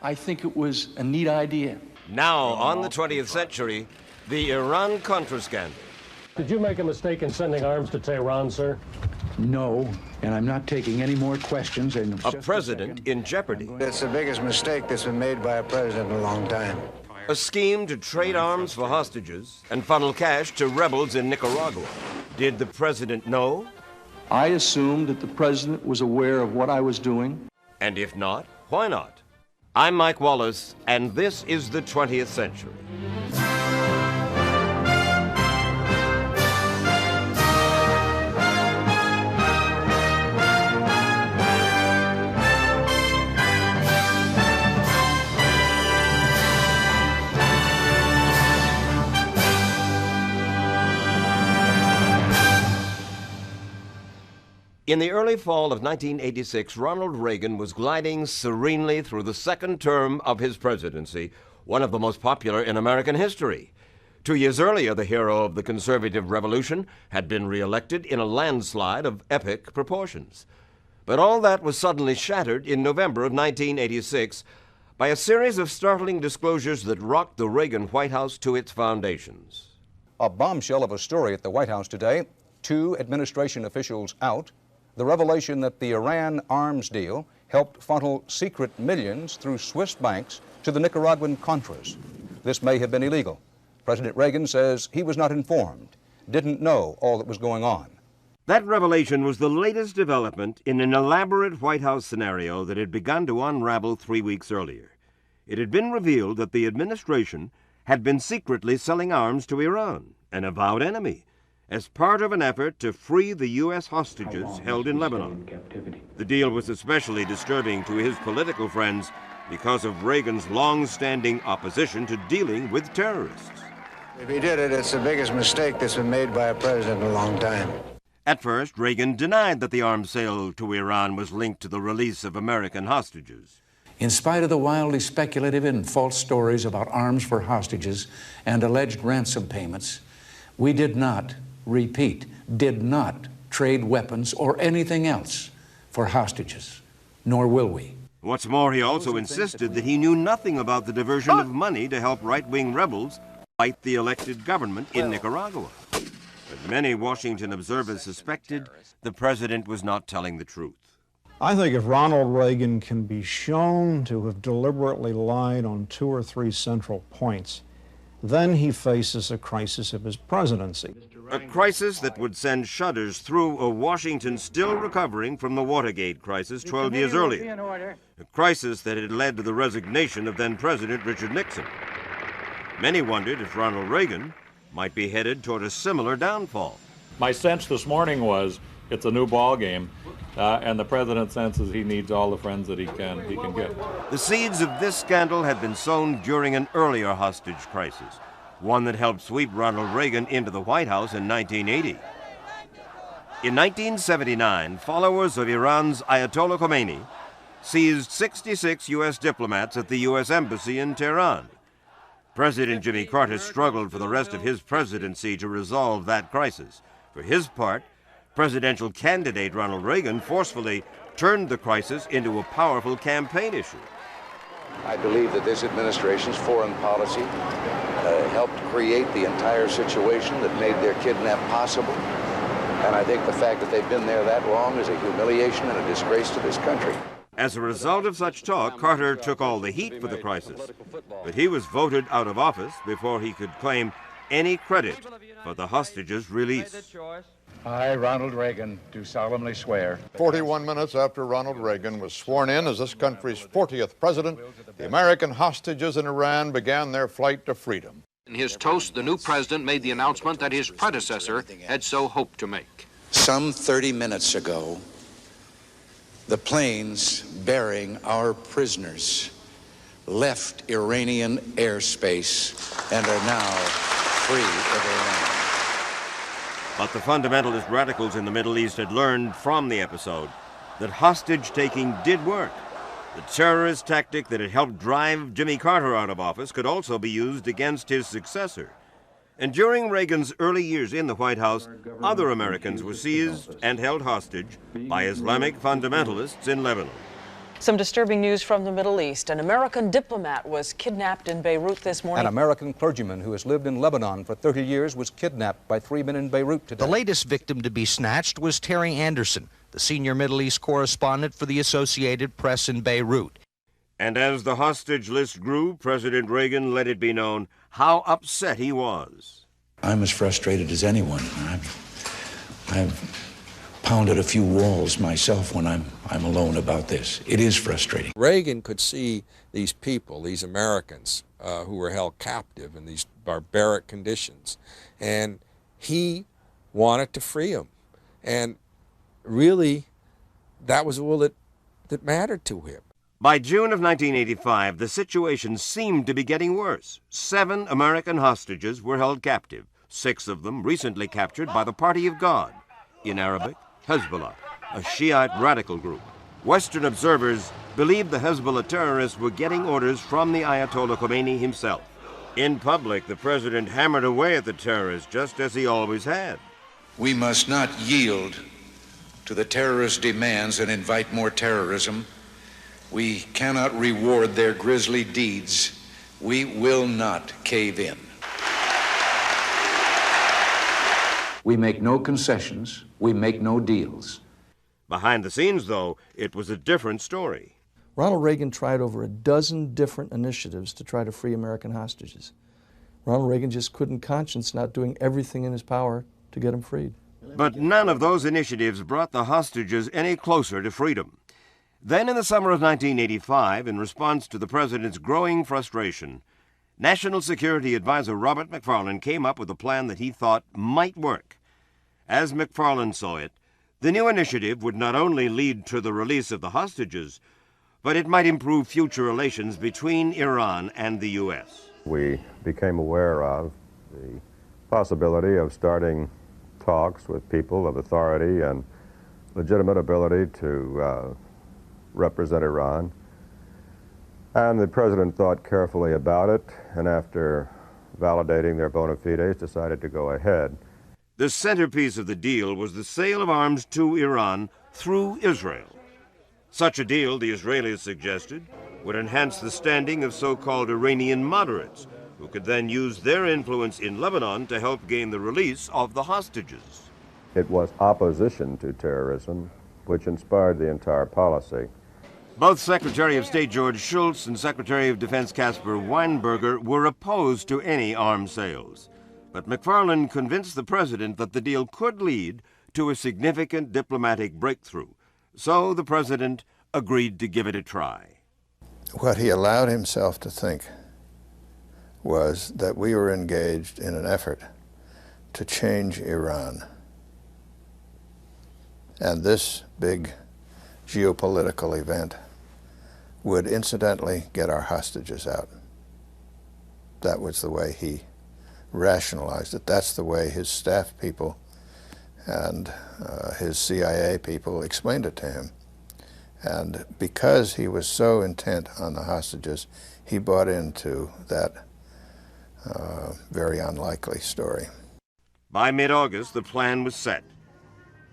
I think it was a neat idea. Now, on the 20th century, the Iran-Contra scandal. Did you make a mistake in sending arms to Tehran, sir? No, and I'm not taking any more questions. And A president in jeopardy. It's the biggest mistake that's been made by a president in a long time. A scheme to trade arms for hostages and funnel cash to rebels in Nicaragua. Did the president know? I assumed that the president was aware of what I was doing. And if not, why not? I'm Mike Wallace, and this is the 20th century. In the early fall of 1986, Ronald Reagan was gliding serenely through the second term of his presidency, one of the most popular in American history. 2 years earlier, the hero of the conservative revolution had been reelected in a landslide of epic proportions. But all that was suddenly shattered in November of 1986 by a series of startling disclosures that rocked the Reagan White House to its foundations. A bombshell of a story at the White House today, 2 administration officials out, the revelation that the Iran arms deal helped funnel secret millions through Swiss banks to the Nicaraguan Contras. This may have been illegal. President Reagan says he was not informed, didn't know all that was going on. That revelation was the latest development in an elaborate White House scenario that had begun to unravel 3 weeks earlier. It had been revealed that the administration had been secretly selling arms to Iran, an avowed enemy, as part of an effort to free the U.S. hostages held in Lebanon. The deal was especially disturbing to his political friends because of Reagan's long-standing opposition to dealing with terrorists. If he did it, it's the biggest mistake that's been made by a president in a long time. At first, Reagan denied that the arms sale to Iran was linked to the release of American hostages. In spite of the wildly speculative and false stories about arms for hostages and alleged ransom payments, we did not trade weapons or anything else for hostages, nor will we. What's more, he also insisted that he knew nothing about the diversion of money to help right-wing rebels fight the elected government in Nicaragua. But many Washington observers suspected the president was not telling the truth. I think if Ronald Reagan can be shown to have deliberately lied on 2 or 3 central points, then he faces a crisis of his presidency. A crisis that would send shudders through a Washington still recovering from the Watergate crisis 12 years earlier. A crisis that had led to the resignation of then-President Richard Nixon. Many wondered if Ronald Reagan might be headed toward a similar downfall. My sense this morning was it's a new ball game, and the president senses he needs all the friends that he can get. The seeds of this scandal had been sown during an earlier hostage crisis, one that helped sweep Ronald Reagan into the White House in 1980. In 1979, followers of Iran's Ayatollah Khomeini seized 66 U.S. diplomats at the U.S. Embassy in Tehran. President Jimmy Carter struggled for the rest of his presidency to resolve that crisis. For his part, presidential candidate Ronald Reagan forcefully turned the crisis into a powerful campaign issue. I believe that this administration's foreign policy helped create the entire situation that made their kidnap possible. And I think the fact that they've been there that long is a humiliation and a disgrace to this country. As a result of such talk, Carter took all the heat for the crisis. But he was voted out of office before he could claim any credit for the hostages' release. I, Ronald Reagan, do solemnly swear. 41 minutes after Ronald Reagan was sworn in as this country's 40th president, the American hostages in Iran began their flight to freedom. In his toast, the new president made the announcement that his predecessor had so hoped to make. Some 30 minutes ago, the planes bearing our prisoners left Iranian airspace and are now free of Iran. But the fundamentalist radicals in the Middle East had learned from the episode that hostage-taking did work. The terrorist tactic that had helped drive Jimmy Carter out of office could also be used against his successor. And during Reagan's early years in the White House, other Americans were seized and held hostage by Islamic fundamentalists in Lebanon. Some disturbing news from the Middle East. An American diplomat was kidnapped in Beirut this morning. An American clergyman who has lived in Lebanon for 30 years was kidnapped by 3 men in Beirut today. The latest victim to be snatched was Terry Anderson, the senior Middle East correspondent for the Associated Press in Beirut. And as the hostage list grew, President Reagan let it be known how upset he was. I'm as frustrated as anyone. I've pounded a few walls myself when I'm alone about this. It is frustrating. Reagan could see these people, these Americans, who were held captive in these barbaric conditions, and he wanted to free them. And really, that was all that mattered to him. By June of 1985, the situation seemed to be getting worse. 7 American hostages were held captive, 6 of them recently captured by the Party of God, in Arabic, Hezbollah, a Shiite radical group. Western observers believed the Hezbollah terrorists were getting orders from the Ayatollah Khomeini himself. In public, the president hammered away at the terrorists just as he always had. We must not yield to the terrorist demands and invite more terrorism. We cannot reward their grisly deeds. We will not cave in. We make no concessions. We make no deals. Behind the scenes, though, it was a different story. Ronald Reagan tried over a dozen different initiatives to try to free American hostages. Ronald Reagan just couldn't conscience not doing everything in his power to get them freed. But none of those initiatives brought the hostages any closer to freedom. Then in the summer of 1985, in response to the president's growing frustration, National Security Advisor Robert McFarlane came up with a plan that he thought might work. As McFarlane saw it, the new initiative would not only lead to the release of the hostages, but it might improve future relations between Iran and the U.S. We became aware of the possibility of starting talks with people of authority and legitimate ability to represent Iran. And the president thought carefully about it, and after validating their bona fides, decided to go ahead. The centerpiece of the deal was the sale of arms to Iran through Israel. Such a deal, the Israelis suggested, would enhance the standing of so-called Iranian moderates, who could then use their influence in Lebanon to help gain the release of the hostages. It was opposition to terrorism which inspired the entire policy. Both Secretary of State George Schultz and Secretary of Defense Caspar Weinberger were opposed to any arms sales. But McFarlane convinced the president that the deal could lead to a significant diplomatic breakthrough. So the president agreed to give it a try. What he allowed himself to think was that we were engaged in an effort to change Iran. And this big geopolitical event would incidentally get our hostages out. That was the way he rationalized it. That's the way his staff people and his CIA people explained it to him. And because he was so intent on the hostages, he bought into that very unlikely story. By mid-August, the plan was set.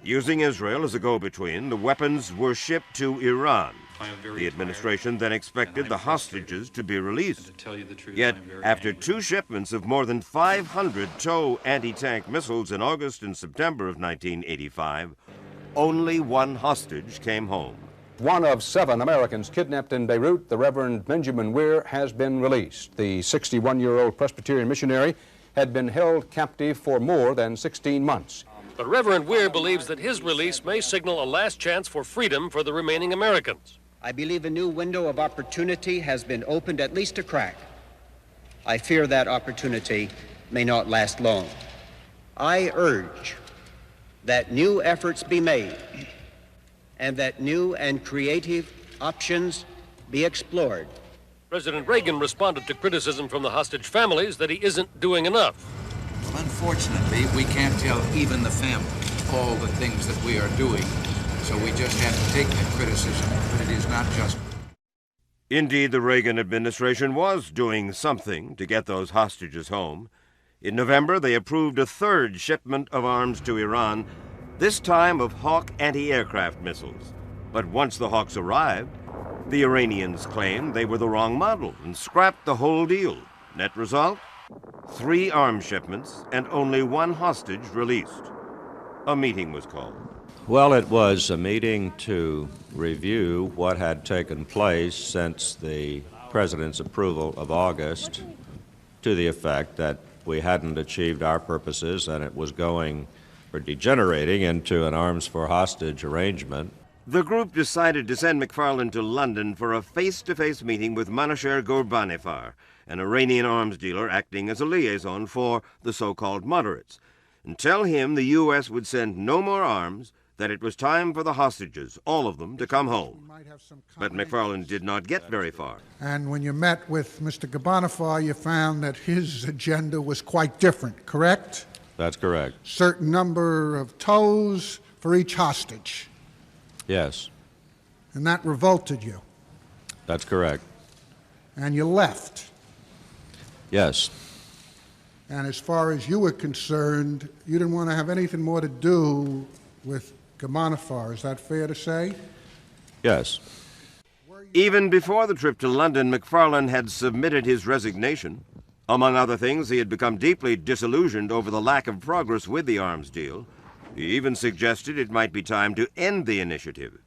Using Israel as a go-between, the weapons were shipped to Iran. The administration then expected the hostages to be released. Yet, after 2 shipments of more than 500 TOW anti-tank missiles in August and September of 1985, only 1 hostage came home. One of 7 Americans kidnapped in Beirut, the Reverend Benjamin Weir, has been released. The 61-year-old Presbyterian missionary had been held captive for more than 16 months. But Reverend Weir believes that his release may signal a last chance for freedom for the remaining Americans. I believe a new window of opportunity has been opened, at least a crack. I fear that opportunity may not last long. I urge that new efforts be made and that new and creative options be explored. President Reagan responded to criticism from the hostage families that he isn't doing enough. Well, unfortunately, we can't tell even the family all the things that we are doing, so we just have to take that criticism, but it is not just. Indeed, the Reagan administration was doing something to get those hostages home. In November, they approved a 3rd shipment of arms to Iran, this time of Hawk anti-aircraft missiles. But once the Hawks arrived, The Iranians claimed they were the wrong model and scrapped the whole deal. Net result? 3 arms shipments and only 1 hostage released. A meeting was called. Well, it was a meeting to review what had taken place since the President's approval of August, to the effect that we hadn't achieved our purposes and it was going or degenerating into an arms for hostage arrangement. The group decided to send McFarland to London for a face-to-face meeting with Manouchehr Ghorbanifar, an Iranian arms dealer acting as a liaison for the so-called moderates, and tell him the U.S. would send no more arms, that it was time for the hostages, all of them, to come home. But McFarland did not get very far. And when you met with Mr. Ghorbanifar, you found that his agenda was quite different, correct? That's correct. Certain number of tows for each hostage. Yes. And that revolted you. That's correct. And you left. Yes. And as far as you were concerned, you didn't want to have anything more to do with Ghorbanifar. Is that fair to say? Yes. Even before the trip to London, McFarland had submitted his resignation. Among other things, he had become deeply disillusioned over the lack of progress with the arms deal. He even suggested it might be time to end the initiative.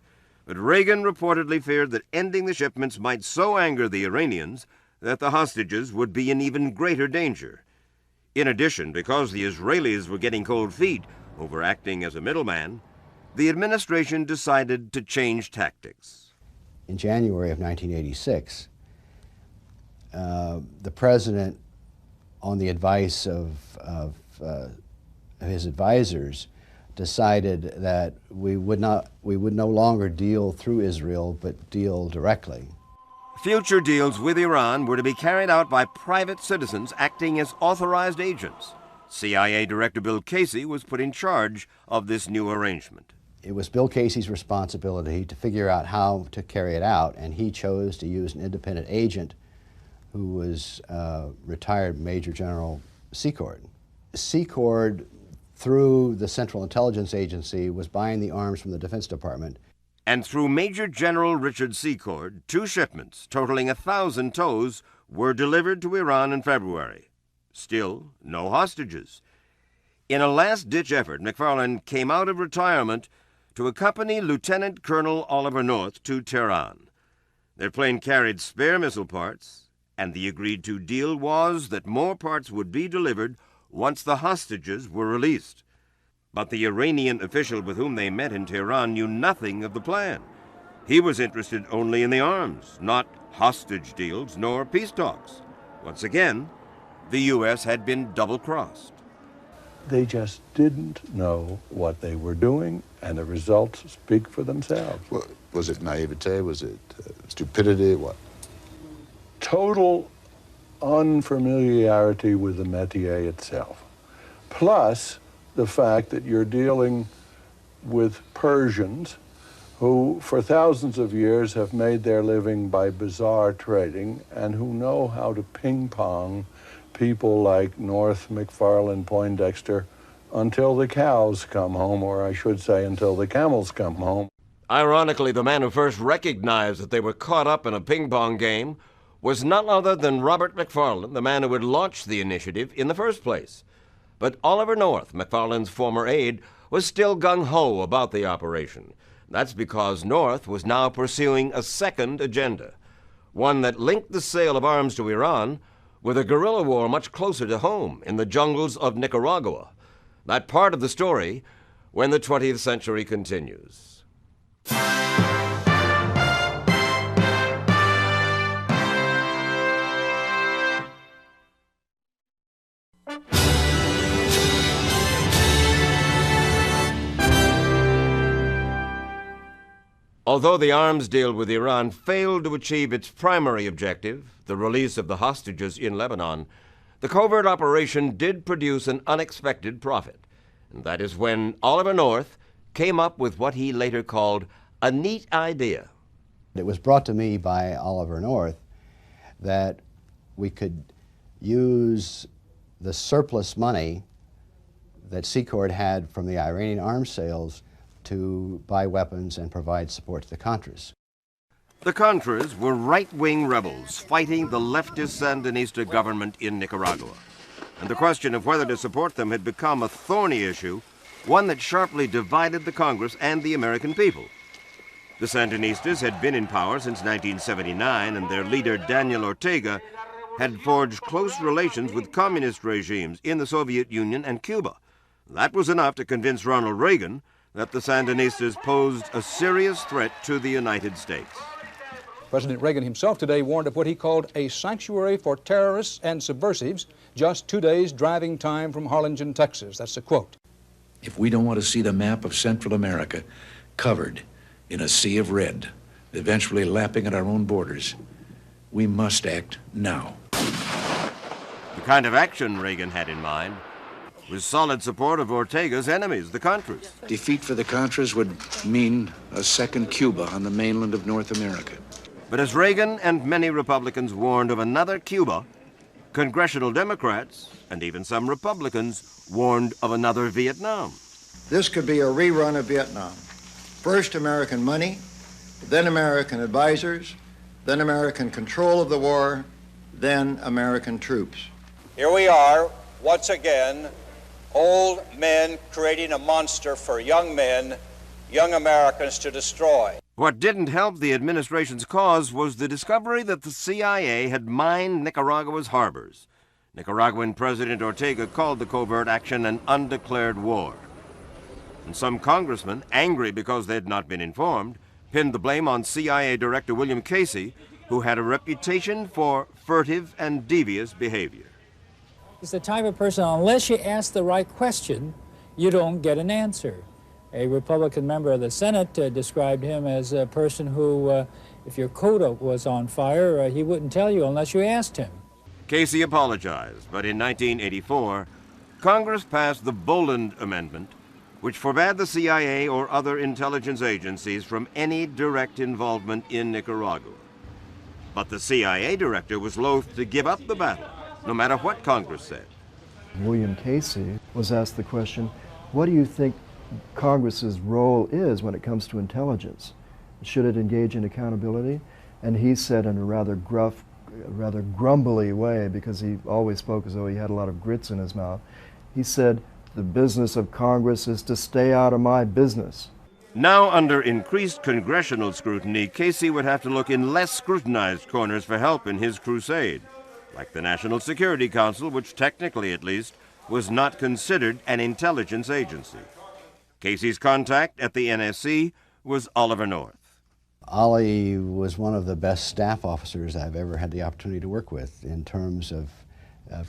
But Reagan reportedly feared that ending the shipments might so anger the Iranians that the hostages would be in even greater danger. In addition, because the Israelis were getting cold feet over acting as a middleman, the administration decided to change tactics. In January of 1986, the president, on the advice of his advisors, decided that we would no longer deal through Israel, but deal directly. Future deals with Iran were to be carried out by private citizens acting as authorized agents. CIA Director Bill Casey was put in charge of this new arrangement. It was Bill Casey's responsibility to figure out how to carry it out, and he chose to use an independent agent who was retired Major General Secord. Secord, through the Central Intelligence Agency, was buying the arms from the Defense Department. And through Major General Richard Secord, 2 shipments totaling 1,000 tows were delivered to Iran in February. Still, no hostages. In a last-ditch effort, McFarland came out of retirement to accompany Lieutenant Colonel Oliver North to Tehran. Their plane carried spare missile parts, and the agreed-to deal was that more parts would be delivered once the hostages were released. But the Iranian official with whom they met in Tehran knew nothing of the plan. He was interested only in the arms, not hostage deals nor peace talks. Once again, the U.S. had been double-crossed. They just didn't know what they were doing, and the results speak for themselves. Well, was it naivete? Was it stupidity? What? Total unfamiliarity with the métier itself. Plus, the fact that you're dealing with Persians who, for thousands of years, have made their living by bizarre trading and who know how to ping-pong people like North, McFarland, Poindexter, until the cows come home, or I should say, until the camels come home. Ironically, the man who first recognized that they were caught up in a ping-pong game was none other than Robert McFarland, the man who had launched the initiative in the first place. But Oliver North, McFarland's former aide, was still gung-ho about the operation. That's because North was now pursuing a second agenda, one that linked the sale of arms to Iran with a guerrilla war much closer to home in the jungles of Nicaragua. That part of the story when the 20th century continues. Although the arms deal with Iran failed to achieve its primary objective, the release of the hostages in Lebanon, the covert operation did produce an unexpected profit. And that is when Oliver North came up with what he later called a neat idea. It was brought to me by Oliver North that we could use the surplus money that Secord had from the Iranian arms sales to buy weapons and provide support to the Contras. The Contras were right-wing rebels fighting the leftist Sandinista government in Nicaragua. And the question of whether to support them had become a thorny issue, one that sharply divided the Congress and the American people. The Sandinistas had been in power since 1979, and their leader, Daniel Ortega, had forged close relations with communist regimes in the Soviet Union and Cuba. That was enough to convince Ronald Reagan that the Sandinistas posed a serious threat to the United States. President Reagan himself today warned of what he called a sanctuary for terrorists and subversives, just 2 days driving time from Harlingen, Texas. That's a quote. If we don't want to see the map of Central America covered in a sea of red, eventually lapping at our own borders, we must act now. The kind of action Reagan had in mind was solid support of Ortega's enemies, the Contras. Defeat for the Contras would mean a second Cuba on the mainland of North America. But as Reagan and many Republicans warned of another Cuba, congressional Democrats and even some Republicans warned of another Vietnam. This could be a rerun of Vietnam. First American money, then American advisors, then American control of the war, then American troops. Here we are, once again, old men creating a monster for young men, young Americans to destroy. What didn't help the administration's cause was the discovery that the CIA had mined Nicaragua's harbors. Nicaraguan President Ortega called the covert action an undeclared war. And some congressmen, angry because they had not been informed, pinned the blame on CIA Director William Casey, who had a reputation for furtive and devious behavior. He's the type of person, unless you ask the right question, you don't get an answer. A Republican member of the Senate described him as a person who, if your coat was on fire, he wouldn't tell you unless you asked him. Casey apologized, but in 1984, Congress passed the Boland Amendment, which forbade the CIA or other intelligence agencies from any direct involvement in Nicaragua. But the CIA director was loath to give up the battle, no matter what Congress said. William Casey was asked the question, what do you think Congress's role is when it comes to intelligence? Should it engage in accountability? And he said in a rather gruff, rather grumbly way, because he always spoke as though he had a lot of grits in his mouth, he said, the business of Congress is to stay out of my business. Now, under increased congressional scrutiny, Casey would have to look in less scrutinized corners for help in his crusade, like the National Security Council, which technically at least was not considered an intelligence agency. Casey's contact at the NSC was Oliver North. Ollie was one of the best staff officers I've ever had the opportunity to work with in terms of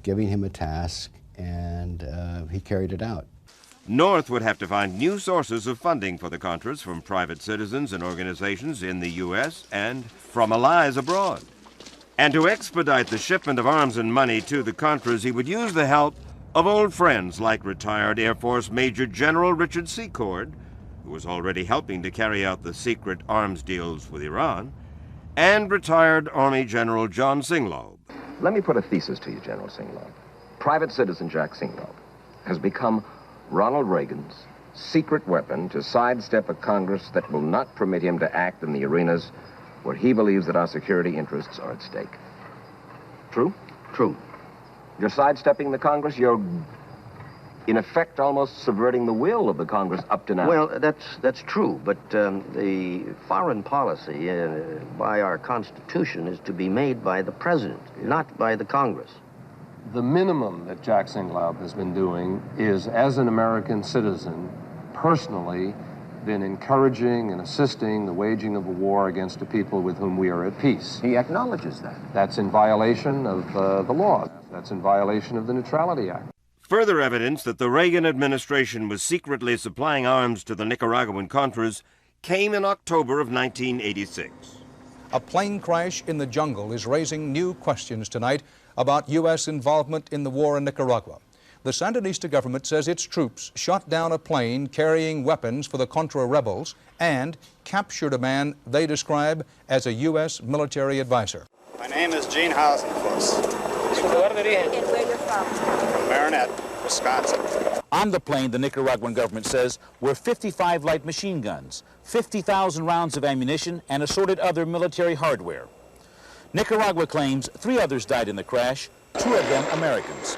giving him a task, and he carried it out. North would have to find new sources of funding for the Contras from private citizens and organizations in the U.S. and from allies abroad. And to expedite the shipment of arms and money to the Contras, he would use the help of old friends like retired Air Force Major General Richard Secord, who was already helping to carry out the secret arms deals with Iran, and retired Army General John Singlaub. Let me put a thesis to you, General Singlaub. Private citizen Jack Singlaub has become Ronald Reagan's secret weapon to sidestep a Congress that will not permit him to act in the arenas where he believes that our security interests are at stake. True? True. You're sidestepping the Congress. You're, in effect, almost subverting the will of the Congress up to now. Well, that's true, but the foreign policy by our Constitution is to be made by the President, not by the Congress. The minimum that Jack Singlaub has been doing is, as an American citizen, personally been encouraging and assisting the waging of a war against a people with whom we are at peace. He acknowledges that. That's in violation of the law. That's in violation of the Neutrality Act. Further evidence that the Reagan administration was secretly supplying arms to the Nicaraguan Contras came in October of 1986. A plane crash in the jungle is raising new questions tonight about U.S. involvement in the war in Nicaragua. The Sandinista government says its troops shot down a plane carrying weapons for the Contra rebels and captured a man they describe as a U.S. military advisor. My name is Gene Hausenfuss. And where you're from? Marinette, Wisconsin. On the plane, the Nicaraguan government says, were 55 light machine guns, 50,000 rounds of ammunition, and assorted other military hardware. Nicaragua claims 3 others died in the crash, 2 of them Americans.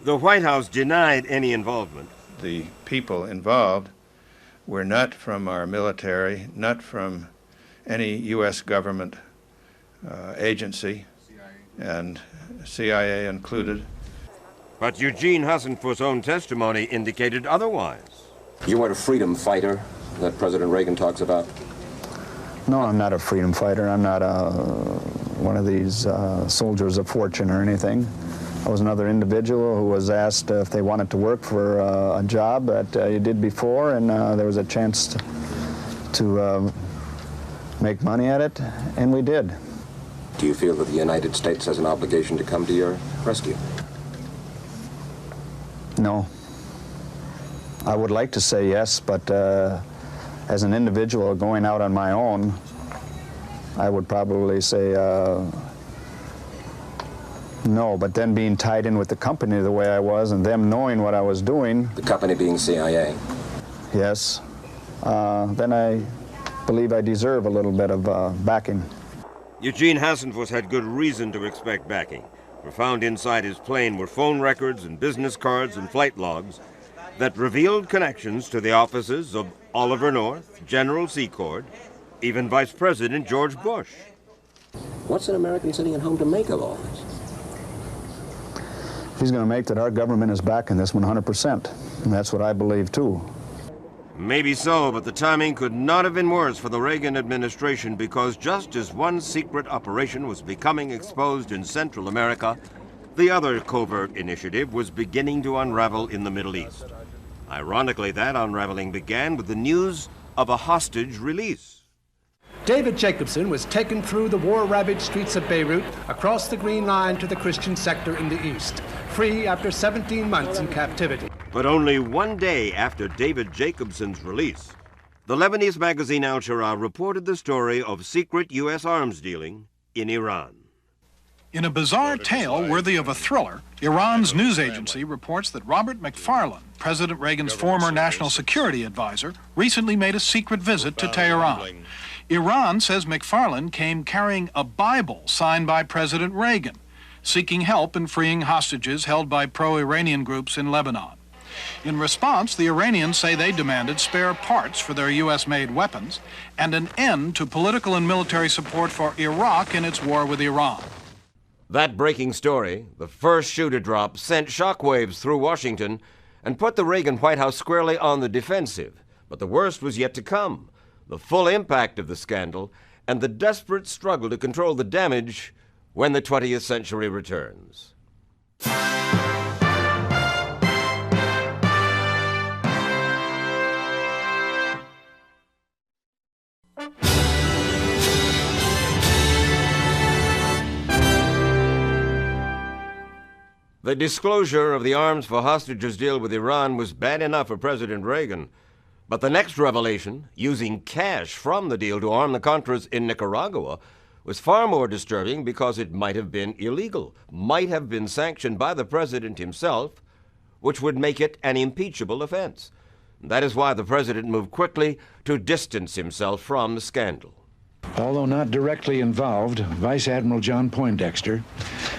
The White House denied any involvement. The people involved were not from our military, not from any U.S. government agency, and CIA included. But Eugene Hassenfuss's own testimony indicated otherwise. You weren't a freedom fighter that President Reagan talks about? No, I'm not a freedom fighter. I'm not one of these soldiers of fortune or anything. I was another individual who was asked if they wanted to work for a job that you did before, and there was a chance to make money at it, and we did. Do you feel that the United States has an obligation to come to your rescue? No. I would like to say yes, but as an individual going out on my own, I would probably say no, but then being tied in with the company the way I was and them knowing what I was doing. The company being CIA? Yes. Then I believe I deserve a little bit of backing. Eugene Hassenfuss had good reason to expect backing. For found inside his plane were phone records and business cards and flight logs that revealed connections to the offices of Oliver North, General Secord, even Vice President George Bush. What's an American sitting at home to make of all this? He's going to make that our government is backing this 100%, and that's what I believe too. Maybe so, but the timing could not have been worse for the Reagan administration, because just as one secret operation was becoming exposed in Central America, the other covert initiative was beginning to unravel in the Middle East. Ironically, that unraveling began with the news of a hostage release. David Jacobson was taken through the war-ravaged streets of Beirut, across the Green Line to the Christian sector in the east, free after 17 months in captivity. But only one day after David Jacobson's release, the Lebanese magazine Al Shara reported the story of secret U.S. arms dealing in Iran. In a bizarre tale worthy of a thriller, Iran's news agency reports that Robert McFarlane, President Reagan's former national security advisor, recently made a secret visit to Tehran. Iran says McFarlane came carrying a Bible signed by President Reagan, seeking help in freeing hostages held by pro-Iranian groups in Lebanon. In response, the Iranians say they demanded spare parts for their U.S.-made weapons and an end to political and military support for Iraq in its war with Iran. That breaking story, the first shoe to drop, sent shockwaves through Washington and put the Reagan White House squarely on the defensive. But the worst was yet to come. The full impact of the scandal and the desperate struggle to control the damage when the 20th century returns. The disclosure of the arms for hostages deal with Iran was bad enough for President Reagan. But the next revelation, using cash from the deal to arm the Contras in Nicaragua, was far more disturbing because it might have been illegal, might have been sanctioned by the president himself, which would make it an impeachable offense. That is why the president moved quickly to distance himself from the scandal. Although not directly involved, Vice Admiral John Poindexter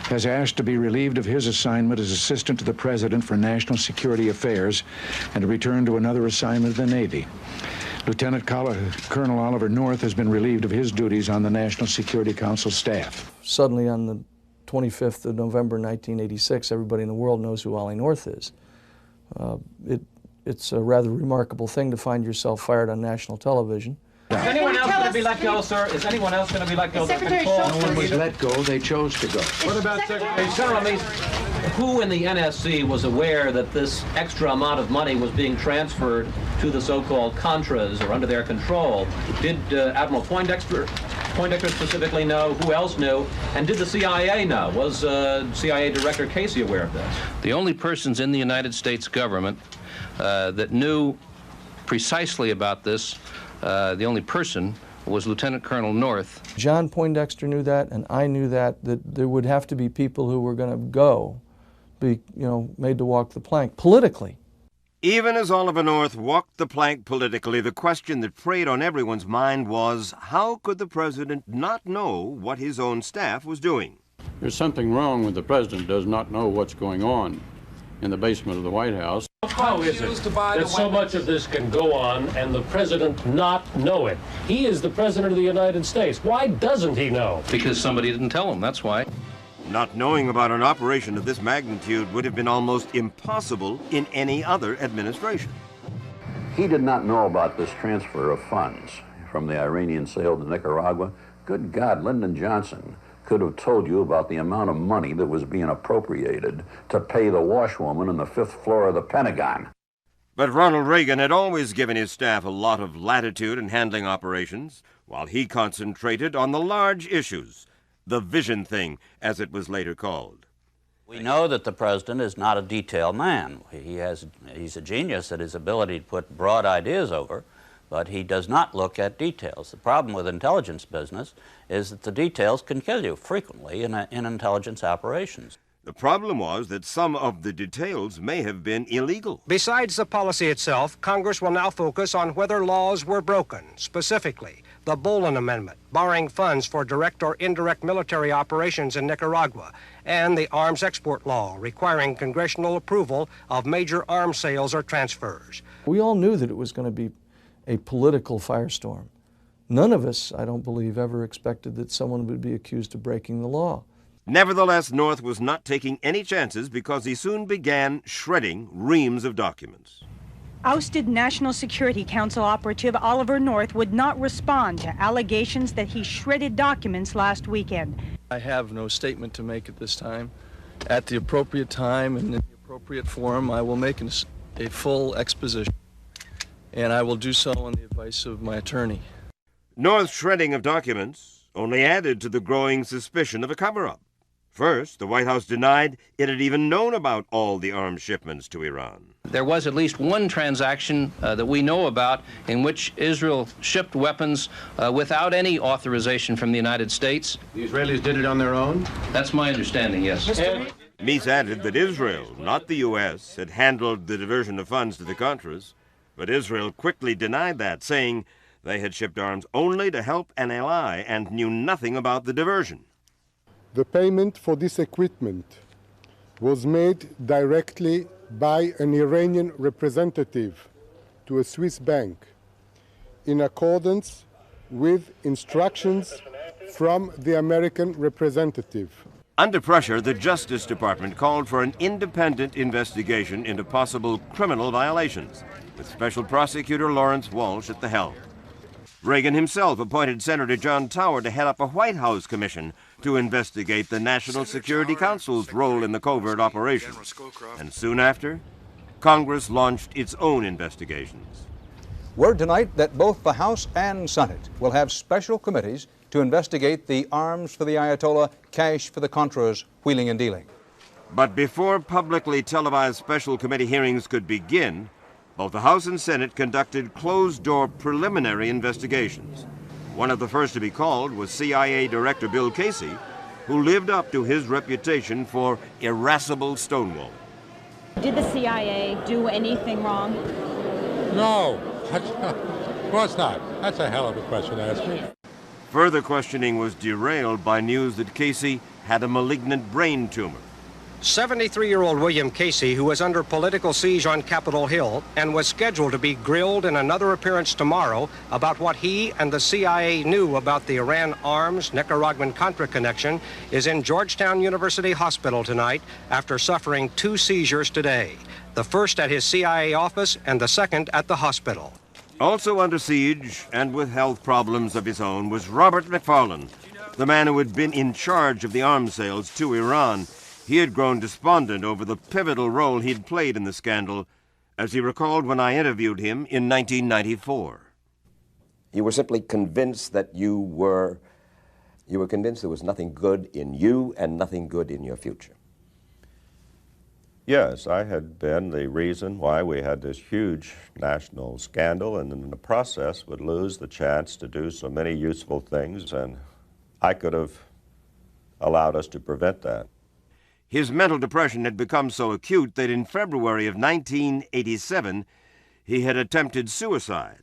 has asked to be relieved of his assignment as Assistant to the President for National Security Affairs and to return to another assignment in the Navy. Lieutenant Colonel Oliver North has been relieved of his duties on the National Security Council staff. Suddenly on the 25th of November 1986, everybody in the world knows who Ollie North is. It's a rather remarkable thing to find yourself fired on national television. Is anyone else going to be let go, sir? Is anyone else going to be let go? No one was let go. They chose to go. What about Secretary? General, who in the NSC was aware that this extra amount of money was being transferred to the so-called Contras or under their control? Did Admiral Poindexter specifically know? Who else knew? And did the CIA know? Was CIA Director Casey aware of this? The only persons in the United States government that knew precisely about this, the only person was Lieutenant Colonel North. John Poindexter knew that, and I knew that there would have to be people who were going to go, be made to walk the plank politically. Even as Oliver North walked the plank politically, the question that preyed on everyone's mind was, how could the president not know what his own staff was doing? There's something wrong when the president does not know what's going on in the basement of the White House. How is it that so much of this can go on and the president not know it? He is the president of the United States. Why doesn't he know? Because somebody didn't tell him, that's why. Not knowing about an operation of this magnitude would have been almost impossible in any other administration. He did not know about this transfer of funds from the Iranian sale to Nicaragua. Good God, Lyndon Johnson could have told you about the amount of money that was being appropriated to pay the washwoman on the 5th floor of the Pentagon. But Ronald Reagan had always given his staff a lot of latitude in handling operations, while he concentrated on the large issues, the vision thing, as it was later called. We know that the president is not a detail man. He's a genius at his ability to put broad ideas over, but he does not look at details. The problem with intelligence business is that the details can kill you frequently in intelligence operations. The problem was that some of the details may have been illegal. Besides the policy itself, Congress will now focus on whether laws were broken, specifically the Bolin Amendment, barring funds for direct or indirect military operations in Nicaragua, and the arms export law, requiring congressional approval of major arms sales or transfers. We all knew that it was going to be a political firestorm. None of us, I don't believe, ever expected that someone would be accused of breaking the law. Nevertheless, North was not taking any chances because he soon began shredding reams of documents. Ousted National Security Council operative Oliver North would not respond to allegations that he shredded documents last weekend. I have no statement to make at this time. At the appropriate time and in the appropriate forum, I will make a full exposition, and I will do so on the advice of my attorney. North's shredding of documents only added to the growing suspicion of a cover-up. First, the White House denied it had even known about all the arms shipments to Iran. There was at least one transaction that we know about in which Israel shipped weapons without any authorization from the United States. The Israelis did it on their own? That's my understanding, yes. Meese added that Israel, not the U.S., had handled the diversion of funds to the Contras, but Israel quickly denied that, saying they had shipped arms only to help an ally and knew nothing about the diversion. The payment for this equipment was made directly by an Iranian representative to a Swiss bank in accordance with instructions from the American representative. Under pressure, the Justice Department called for an independent investigation into possible criminal violations, with Special Prosecutor Lawrence Walsh at the helm. Reagan himself appointed Senator John Tower to head up a White House commission to investigate the National Security Council's role in the covert operations. And soon after, Congress launched its own investigations. Word tonight that both the House and Senate will have special committees to investigate the arms for the Ayatollah, cash for the Contras, wheeling and dealing. But before publicly televised special committee hearings could begin, both the House and Senate conducted closed-door preliminary investigations. One of the first to be called was CIA Director Bill Casey, who lived up to his reputation for irascible stonewalling. Did the CIA do anything wrong? No, of course not. That's a hell of a question to ask me. Further questioning was derailed by news that Casey had a malignant brain tumor. 73-year-old William Casey, who was under political siege on Capitol Hill and was scheduled to be grilled in another appearance tomorrow about what he and the CIA knew about the Iran arms Nicaraguan Contra connection, is in Georgetown University Hospital tonight after suffering 2 seizures today, the first at his CIA office and the second at the hospital. Also under siege and with health problems of his own was Robert McFarlane, the man who had been in charge of the arms sales to Iran. He had grown despondent over the pivotal role he'd played in the scandal, as he recalled when I interviewed him in 1994. You were simply convinced that you were convinced there was nothing good in you and nothing good in your future. Yes, I had been the reason why we had this huge national scandal, and in the process would lose the chance to do so many useful things, and I could have allowed us to prevent that. His mental depression had become so acute that in February of 1987, he had attempted suicide.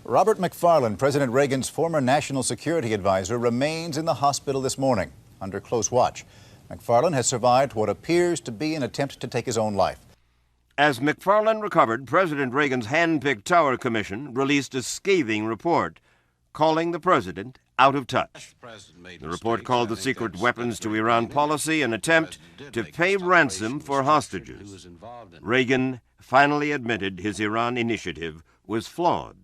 Robert McFarlane, President Reagan's former national security advisor, remains in the hospital this morning under close watch. McFarlane has survived what appears to be an attempt to take his own life. As McFarlane recovered, President Reagan's hand-picked Tower Commission released a scathing report calling the president out of touch. The report called the secret weapons to Iran policy an attempt to pay ransom for hostages. Reagan finally admitted his Iran initiative was flawed.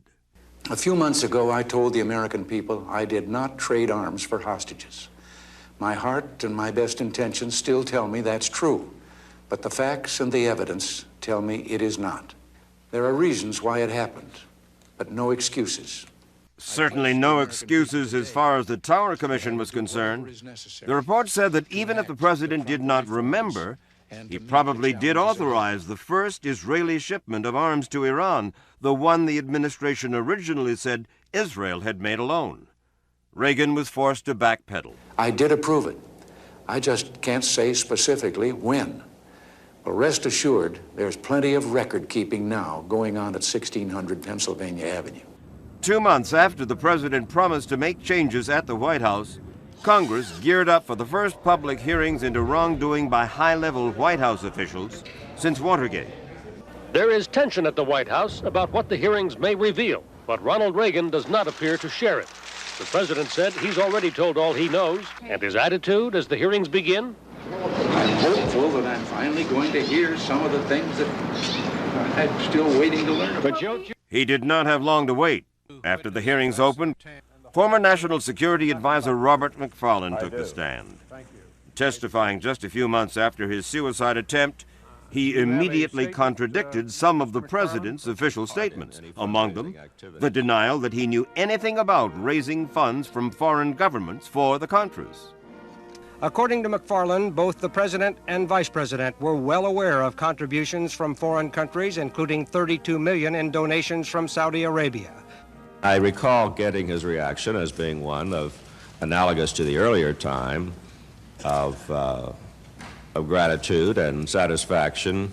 A few months ago, I told the American people I did not trade arms for hostages. My heart and my best intentions still tell me that's true, but the facts and the evidence tell me it is not. There are reasons why it happened, but no excuses. Certainly no excuses as far as the Tower Commission was concerned. The report said that even if the president did not remember, he probably did authorize the first Israeli shipment of arms to Iran, the one the administration originally said Israel had made alone. Reagan was forced to backpedal. I did approve it. I just can't say specifically when. But rest assured, there's plenty of record-keeping now going on at 1600 Pennsylvania Avenue. 2 months after the president promised to make changes at the White House, Congress geared up for the first public hearings into wrongdoing by high-level White House officials since Watergate. There is tension at the White House about what the hearings may reveal, but Ronald Reagan does not appear to share it. The president said he's already told all he knows, and his attitude as the hearings begin? I'm hopeful that I'm finally going to hear some of the things that I'm still waiting to learn about. He did not have long to wait. After the hearings opened, former National Security Advisor Robert McFarlane took the stand. Testifying just a few months after his suicide attempt, he immediately contradicted some of the president's official statements, among them the denial that he knew anything about raising funds from foreign governments for the Contras. According to McFarlane, both the president and vice president were well aware of contributions from foreign countries, including $32 million in donations from Saudi Arabia. I recall getting his reaction as being one of analogous to the earlier time of gratitude and satisfaction,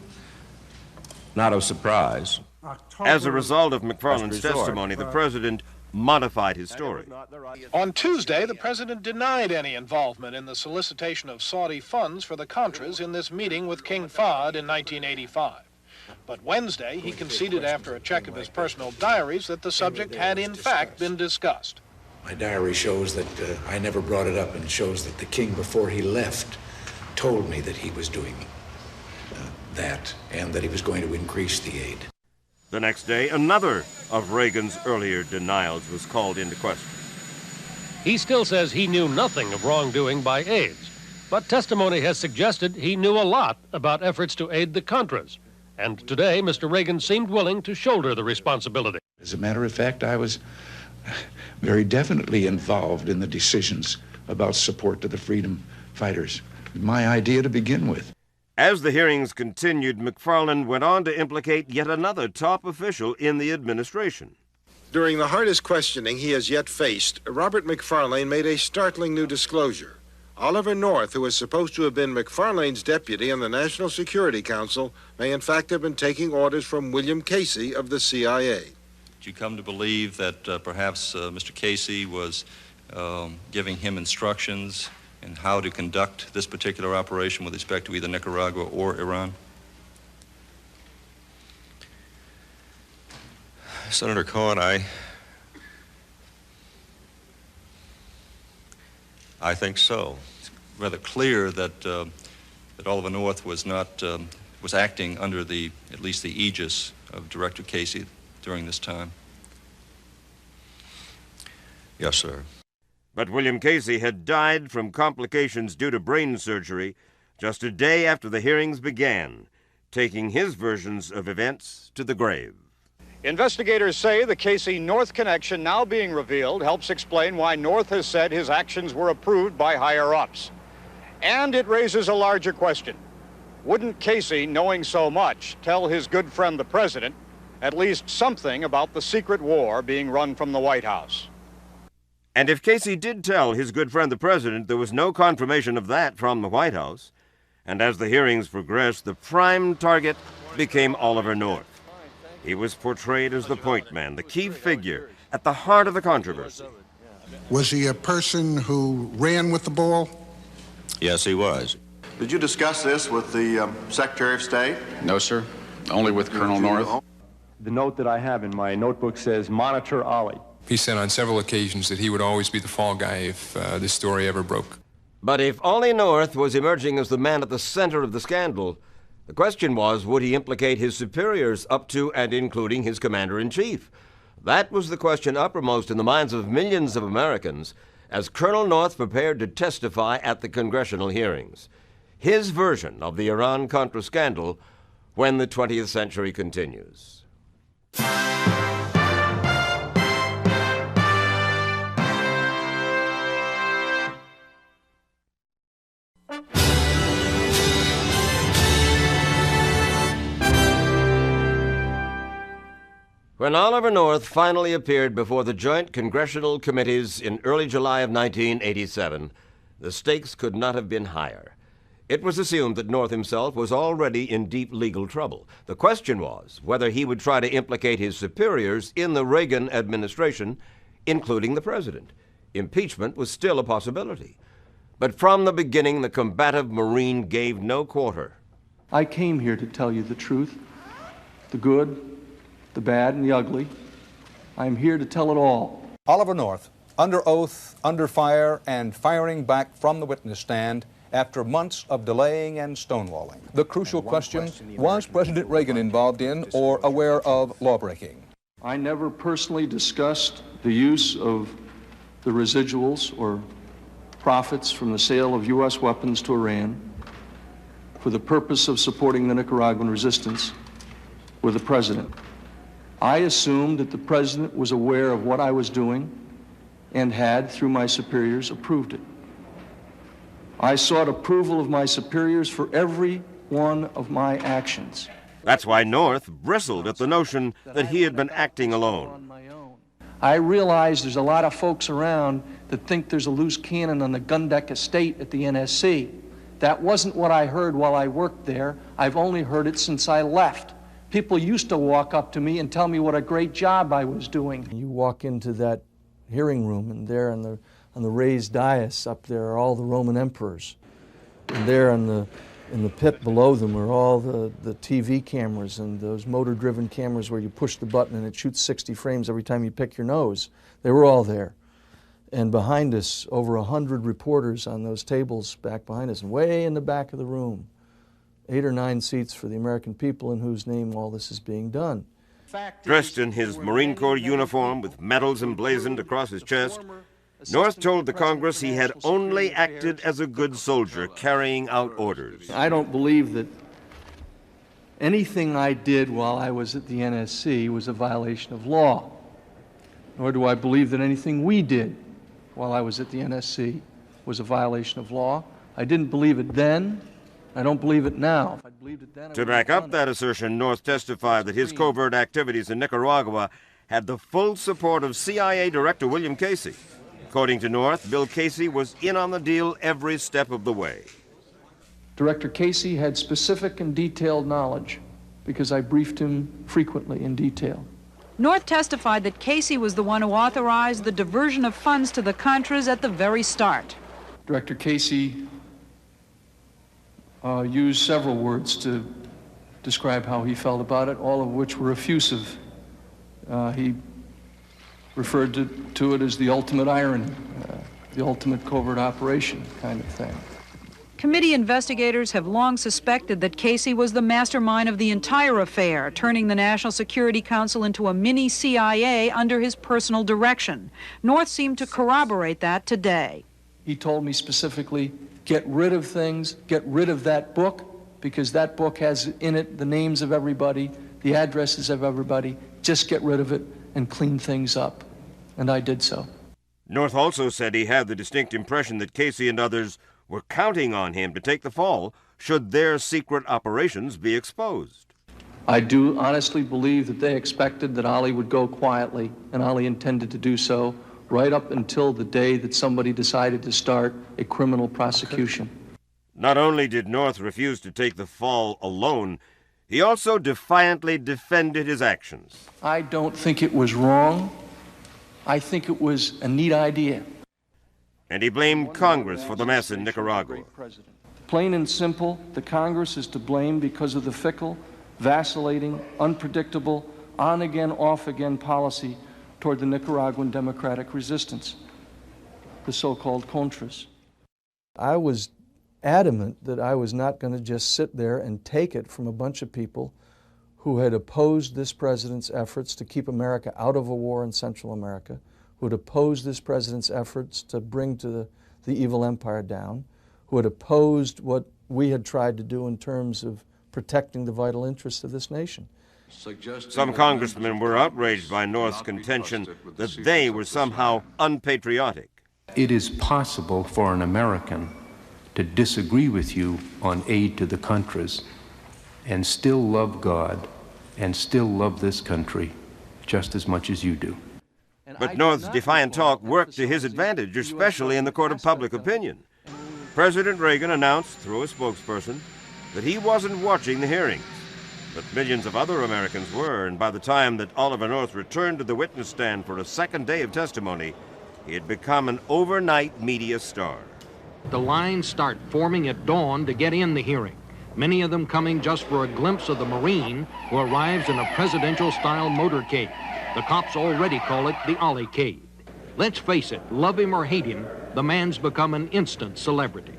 not of surprise. As a result of McFarlane's testimony, the president modified his story. On Tuesday, the president denied any involvement in the solicitation of Saudi funds for the Contras in this meeting with King Fahd in 1985. But Wednesday, he conceded after a check of his personal diaries that the subject had in fact been discussed. My diary shows that I never brought it up, and shows that the king, before he left, told me that he was doing that and that he was going to increase the aid. The next day, another of Reagan's earlier denials was called into question. He still says he knew nothing of wrongdoing by aides, but testimony has suggested he knew a lot about efforts to aid the Contras. And today, Mr. Reagan seemed willing to shoulder the responsibility. As a matter of fact, I was very definitely involved in the decisions about support to the freedom fighters. My idea to begin with. As the hearings continued, McFarlane went on to implicate yet another top official in the administration. During the hardest questioning he has yet faced, Robert McFarlane made a startling new disclosure. Oliver North, who was supposed to have been McFarlane's deputy on the National Security Council, may in fact have been taking orders from William Casey of the CIA. Did you come to believe that perhaps Mr. Casey was giving him instructions in how to conduct this particular operation with respect to either Nicaragua or Iran? Senator Cohen, I think so. It's rather clear that that Oliver North was not was acting under at least the aegis of Director Casey during this time. Yes, sir. But William Casey had died from complications due to brain surgery just a day after the hearings began, taking his versions of events to the grave. Investigators say the Casey-North connection now being revealed helps explain why North has said his actions were approved by higher-ups. And it raises a larger question. Wouldn't Casey, knowing so much, tell his good friend the president at least something about the secret war being run from the White House? And if Casey did tell his good friend the president, there was no confirmation of that from the White House. And as the hearings progressed, the prime target became Oliver North. He was portrayed as the point man, the key figure at the heart of the controversy. Was he a person who ran with the ball? Yes, he was. Did you discuss this with the Secretary of State? No, sir. Only with Colonel North. The note that I have in my notebook says, "Monitor Ollie." He said on several occasions that he would always be the fall guy if this story ever broke. But if Ollie North was emerging as the man at the center of the scandal, the question was, would he implicate his superiors up to and including his commander-in-chief? That was the question uppermost in the minds of millions of Americans as Colonel North prepared to testify at the congressional hearings. His version of the Iran-Contra scandal when the 20th century continues. When Oliver North finally appeared before the joint congressional committees in early July of 1987, the stakes could not have been higher. It was assumed that North himself was already in deep legal trouble. The question was whether he would try to implicate his superiors in the Reagan administration, including the president. Impeachment was still a possibility. But from the beginning, the combative Marine gave no quarter. I came here to tell you the truth, the good, the bad, and the ugly. I'm here to tell it all. Oliver North, under oath, under fire, and firing back from the witness stand after months of delaying and stonewalling. The crucial question, was President Reagan involved in or aware of lawbreaking? I never personally discussed the use of the residuals or profits from the sale of U.S. weapons to Iran for the purpose of supporting the Nicaraguan resistance with the president. I assumed that the president was aware of what I was doing and had, through my superiors, approved it. I sought approval of my superiors for every one of my actions. That's why North bristled at the notion that he had been acting alone. I realize there's a lot of folks around that think there's a loose cannon on the gun deck estate at the NSC. That wasn't what I heard while I worked there. I've only heard it since I left. People used to walk up to me and tell me what a great job I was doing. You walk into that hearing room, and there on the raised dais up there are all the Roman emperors. And there in the pit below them are all the TV cameras and those motor-driven cameras where you push the button and it shoots 60 frames every time you pick your nose. They were all there. And behind us, over 100 reporters on those tables back behind us, and way in the back of the room, 8 or 9 seats for the American people in whose name all this is being done. Dressed in his Marine Corps uniform with medals emblazoned across his chest, North told the Congress he had only acted as a good soldier carrying out orders. I don't believe that anything I did while I was at the NSC was a violation of law, nor do I believe that anything we did while I was at the NSC was a violation of law. I didn't believe it then. I don't believe it now. If I'd believed it then, To back up that assertion, North testified that his covert activities in Nicaragua had the full support of CIA Director William Casey. According to North, Bill Casey was in on the deal every step of the way. Director Casey had specific and detailed knowledge because I briefed him frequently in detail. North testified that Casey was the one who authorized the diversion of funds to the Contras at the very start. Director Casey used several words to describe how he felt about it, all of which were effusive. He referred to it as the ultimate irony, the ultimate covert operation kind of thing. Committee investigators have long suspected that Casey was the mastermind of the entire affair, turning the National Security Council into a mini CIA under his personal direction. North seemed to corroborate that today. He told me specifically, get rid of things, get rid of that book, because that book has in it the names of everybody, the addresses of everybody. Just get rid of it and clean things up. And I did so. North also said he had the distinct impression that Casey and others were counting on him to take the fall should their secret operations be exposed. I do honestly believe that they expected that Ollie would go quietly, and Ollie intended to do so right up until the day that somebody decided to start a criminal prosecution. Not only did North refuse to take the fall alone, he also defiantly defended his actions. I don't think it was wrong. I think it was a neat idea. And he blamed Congress for the mess in Nicaragua. Plain and simple, the Congress is to blame because of the fickle, vacillating, unpredictable, on-again, off-again policy toward the Nicaraguan democratic resistance, the so-called Contras. I was adamant that I was not going to just sit there and take it from a bunch of people who had opposed this president's efforts to keep America out of a war in Central America, who had opposed this president's efforts to bring the evil empire down, who had opposed what we had tried to do in terms of protecting the vital interests of this nation. Some congressmen were outraged by North's contention that they were somehow unpatriotic. It is possible for an American to disagree with you on aid to the Contras and still love God and still love this country just as much as you do. But North's defiant talk worked to his advantage, especially in the court of public opinion. President Reagan announced through a spokesperson that he wasn't watching the hearings, but millions of other Americans were, and by the time that Oliver North returned to the witness stand for a second day of testimony, he had become an overnight media star. The lines start forming at dawn to get in the hearing, many of them coming just for a glimpse of the Marine who arrives in a presidential-style motorcade. The cops already call it the Ollie-cade. Let's face it, love him or hate him, the man's become an instant celebrity.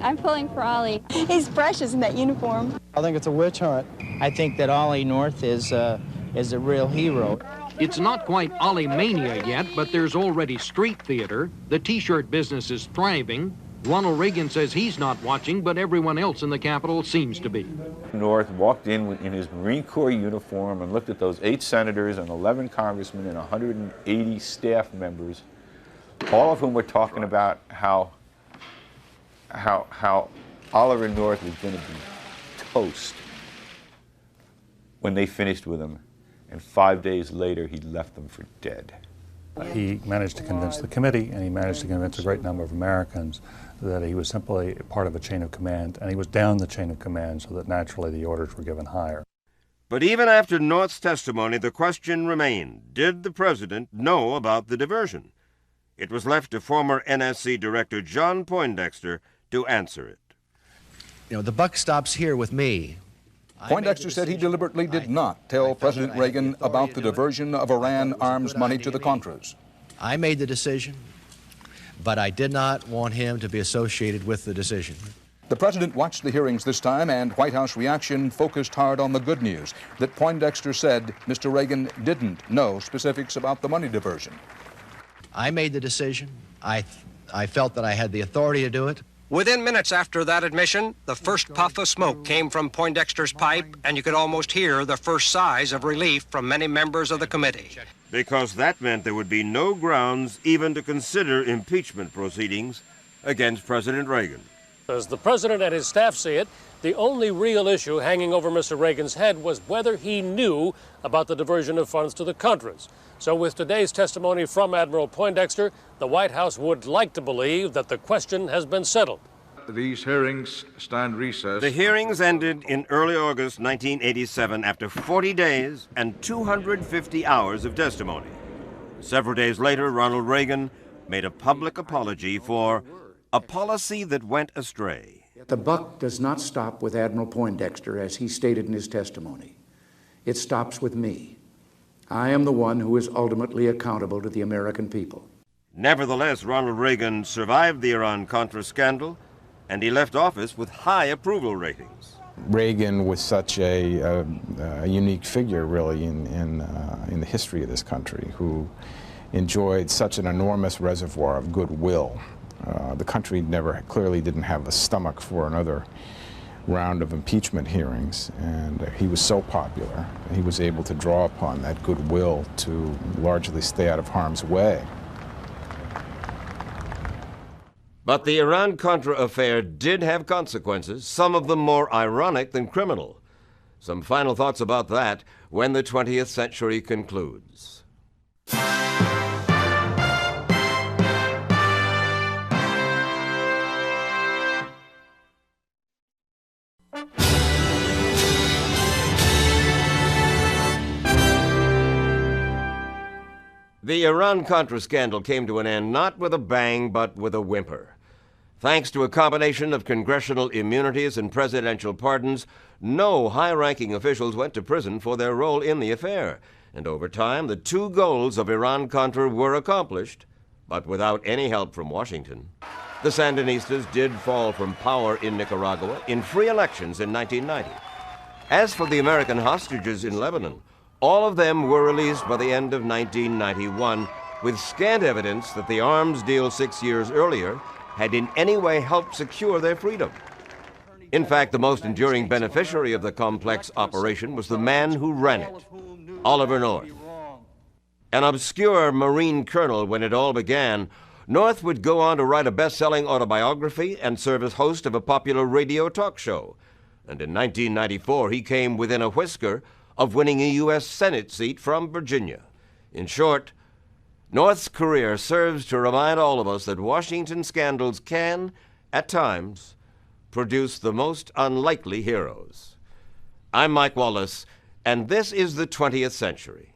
I'm pulling for Ollie. He's precious in that uniform. I think it's a witch hunt. I think that Ollie North is a real hero. It's not quite Ollie mania yet, but there's already street theater. The T-shirt business is thriving. Ronald Reagan says he's not watching, but everyone else in the Capitol seems to be. North walked in his Marine Corps uniform and looked at those 8 senators and 11 congressmen and 180 staff members, all of whom were talking about how Oliver North was going to be toast when they finished with him. And 5 days later, he left them for dead. He managed to convince the committee, and he managed to convince a great number of Americans that he was simply part of a chain of command, and he was down the chain of command so that naturally the orders were given higher. But even after North's testimony, the question remained, did the president know about the diversion? It was left to former NSC Director John Poindexter to answer it. You know, the buck stops here with me. Poindexter said he deliberately did not tell President Reagan about the diversion of Iran arms money to the Contras. I made the decision, but I did not want him to be associated with the decision. The president watched the hearings this time, and White House reaction focused hard on the good news, that Poindexter said Mr. Reagan didn't know specifics about the money diversion. I made the decision. I felt that I had the authority to do it. Within minutes after that admission, the first puff of smoke came from Poindexter's pipe, and you could almost hear the first sighs of relief from many members of the committee. Because that meant there would be no grounds even to consider impeachment proceedings against President Reagan. As the president and his staff see it, the only real issue hanging over Mr. Reagan's head was whether he knew about the diversion of funds to the Contras. So with today's testimony from Admiral Poindexter, the White House would like to believe that the question has been settled. These hearings stand recessed. The hearings ended in early August 1987 after 40 days and 250 hours of testimony. Several days later, Ronald Reagan made a public apology for a policy that went astray. The buck does not stop with Admiral Poindexter, as he stated in his testimony. It stops with me. I am the one who is ultimately accountable to the American people. Nevertheless, Ronald Reagan survived the Iran-Contra scandal, and he left office with high approval ratings. Reagan was such a unique figure, really, in the history of this country, who enjoyed such an enormous reservoir of goodwill. The country clearly didn't have the stomach for another round of impeachment hearings, and he was so popular, he was able to draw upon that goodwill to largely stay out of harm's way. But the Iran-Contra affair did have consequences, some of them more ironic than criminal. Some final thoughts about that when the 20th century concludes. The Iran-Contra scandal came to an end not with a bang, but with a whimper. Thanks to a combination of congressional immunities and presidential pardons, no high-ranking officials went to prison for their role in the affair. And over time, the two goals of Iran-Contra were accomplished, but without any help from Washington. The Sandinistas did fall from power in Nicaragua in free elections in 1990. As for the American hostages in Lebanon, all of them were released by the end of 1991, with scant evidence that the arms deal 6 years earlier had in any way helped secure their freedom. In fact, the most enduring beneficiary of the complex operation was the man who ran it, Oliver North. An obscure Marine colonel when it all began, North would go on to write a best-selling autobiography and serve as host of a popular radio talk show. And in 1994, he came within a whisker of winning a U.S. Senate seat from Virginia. In short, North's career serves to remind all of us that Washington scandals can, at times, produce the most unlikely heroes. I'm Mike Wallace, and this is the 20th Century.